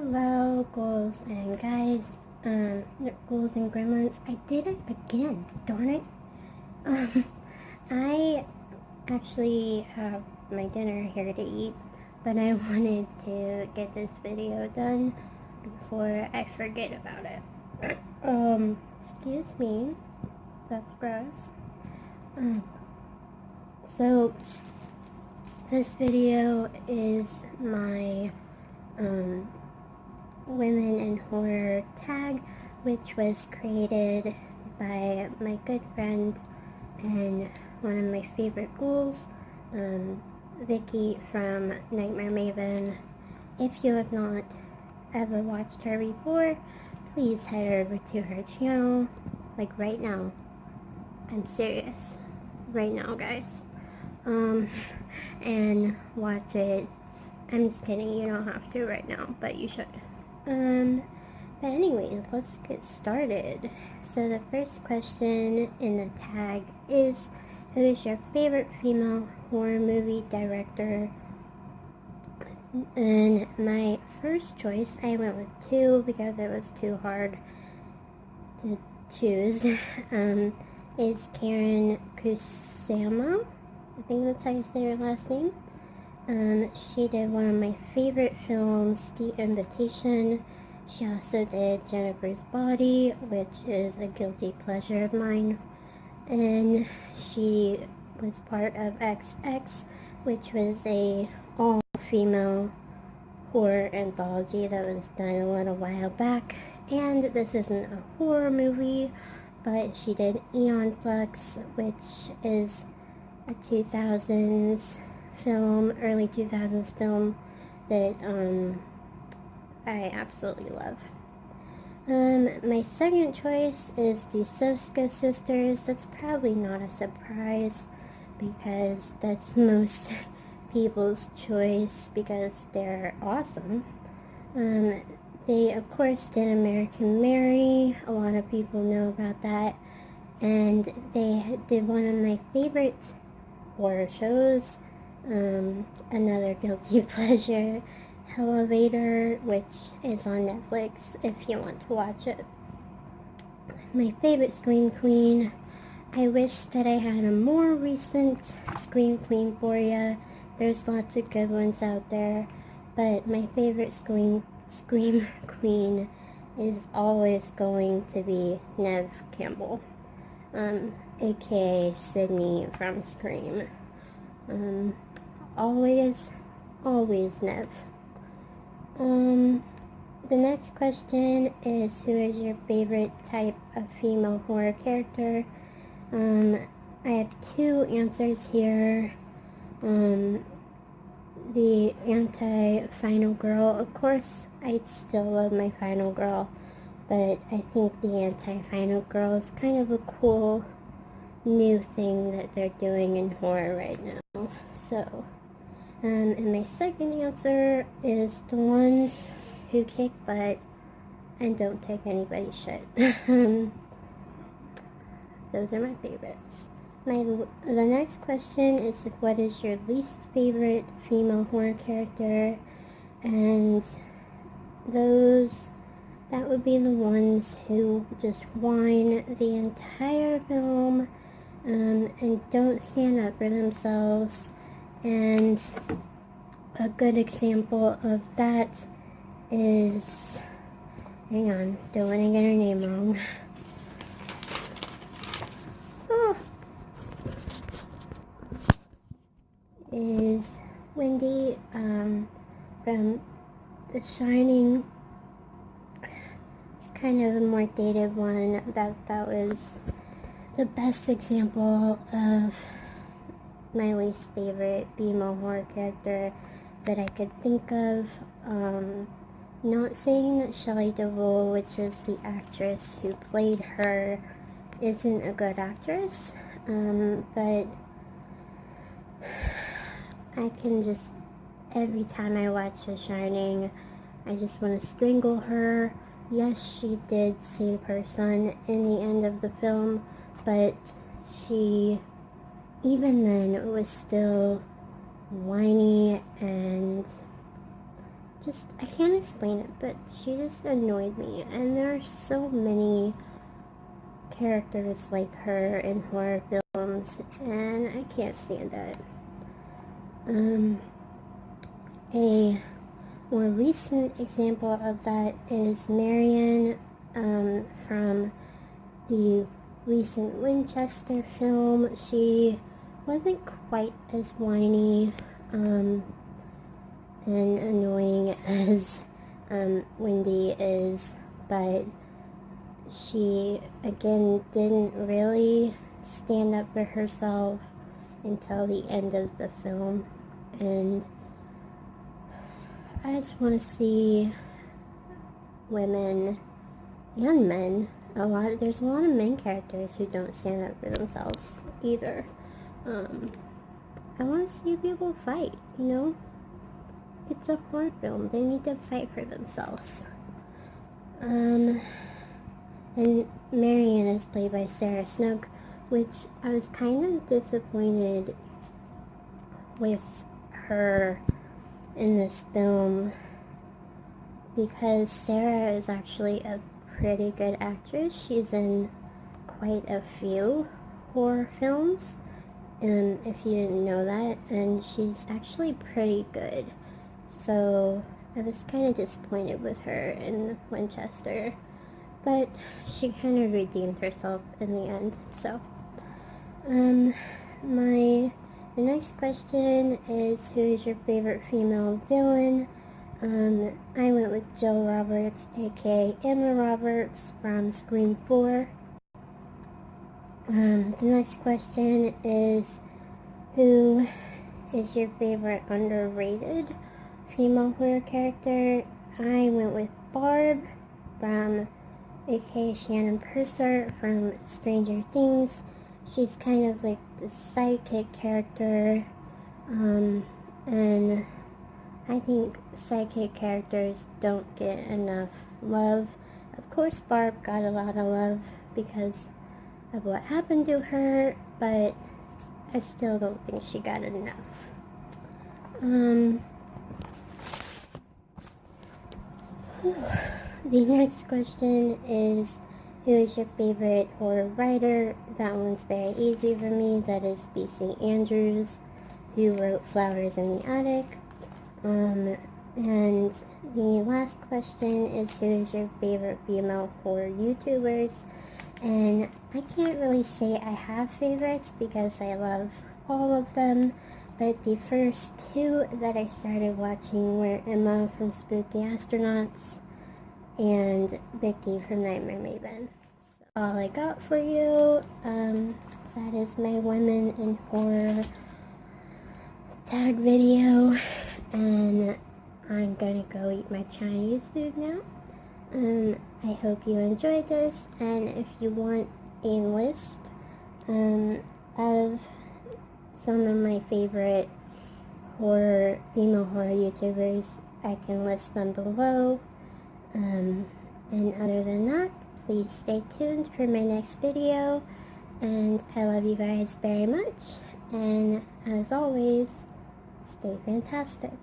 Hello, ghouls and guys, ghouls and gremlins. I did it again, darn it. I actually have my dinner here to eat, but I wanted to get this video done before I forget about it. Excuse me, that's gross. So, this video is my, Women in Horror tag, which was created by my good friend and one of my favorite ghouls, Vicky from Nightmare Maven. If you have not ever watched her before, please head over to her channel, like right now. I'm serious. Right now, guys. And watch it. I'm just kidding, you don't have to right now, but you should. But anyways, let's get started. So the first question in the tag is, who is your favorite female horror movie director? And my first choice, I went with two because it was too hard to choose, is Karen Kusama. I think that's how you say her last name. She did one of my favorite films, The Invitation. She also did Jennifer's Body, which is a guilty pleasure of mine. And she was part of XX, which was a all-female horror anthology that was done a little while back. And this isn't a horror movie, but she did Eon Flux, which is a 2000s film, early 2000s film that I absolutely love. My second choice is the Soska sisters. That's probably not a surprise because that's most people's choice because they're awesome. They of course did American Mary. A lot of people know about that. And they did one of my favorite horror shows, another guilty pleasure, Elevator, which is on Netflix if you want to watch it. My favorite Scream Queen, I wish that I had a more recent Scream Queen for you. There's lots of good ones out there, but my favorite Scream Queen is always going to be Neve Campbell, aka Sydney from Scream. Always Neve. The next question is, who is your favorite type of female horror character? I have two answers here. The anti-final girl, of course, I still love my final girl, but I think the anti-final girl is kind of a cool new thing that they're doing in horror right now. So, and my second answer is the ones who kick butt and don't take anybody's shit. Those are my favorites. The next question is, what is your least favorite female horror character? And that would be the ones who just whine the entire film, and don't stand up for themselves. And a good example of that is, hang on, don't want to get her name wrong. Is Wendy from The Shining. It's kind of a more dated one. That was the best example of my least favorite female horror character that I could think of. Not saying that Shelley Duvall, which is the actress who played her, isn't a good actress, but I can just, every time I watch The Shining, I just want to strangle her. Yes, she did save her son in the end of the film, but she, even then, was still whiny and I can't explain it, but she just annoyed me. And there are so many characters like her in horror films, and I can't stand it. A more recent example of that is Marion from the recent Winchester film. She wasn't quite as whiny and annoying as Wendy is, but she again didn't really stand up for herself until the end of the film, and I just want to see women and men. There's a lot of men characters who don't stand up for themselves either. I want to see people fight, you know? It's a horror film. They need to fight for themselves. And Marion is played by Sarah Snook, which I was kind of disappointed with her in this film because Sarah is actually a pretty good actress. She's in quite a few horror films, if you didn't know that, and she's actually pretty good. So I was kind of disappointed with her in Winchester, but she kind of redeemed herself in the end. So the next question is, who is your favorite female villain? I went with Jill Roberts, aka Emma Roberts from Scream 4. The next question is, who is your favorite underrated female horror character? I went with Barb from aka Shannon Purser from Stranger Things. She's kind of like the sidekick character, and I think sidekick characters don't get enough love. Of course, Barb got a lot of love because of what happened to her, but I still don't think she got enough. The next question is, who is your favorite horror writer? That one's very easy for me. That is B.C. Andrews, who wrote Flowers in the Attic. And the last question is, who is your favorite female horror YouTubers? And I can't really say I have favorites because I love all of them, but the first two that I started watching were Emma from Spooky Astronauts and Vicky from Nightmare Maven. So all I got for you, that is my women in horror tag video, and I'm gonna go eat my Chinese food now. I hope you enjoyed this, and if you want a list of some of my favorite female horror YouTubers, I can list them below. And other than that, please stay tuned for my next video, and I love you guys very much, and as always, stay fantastic.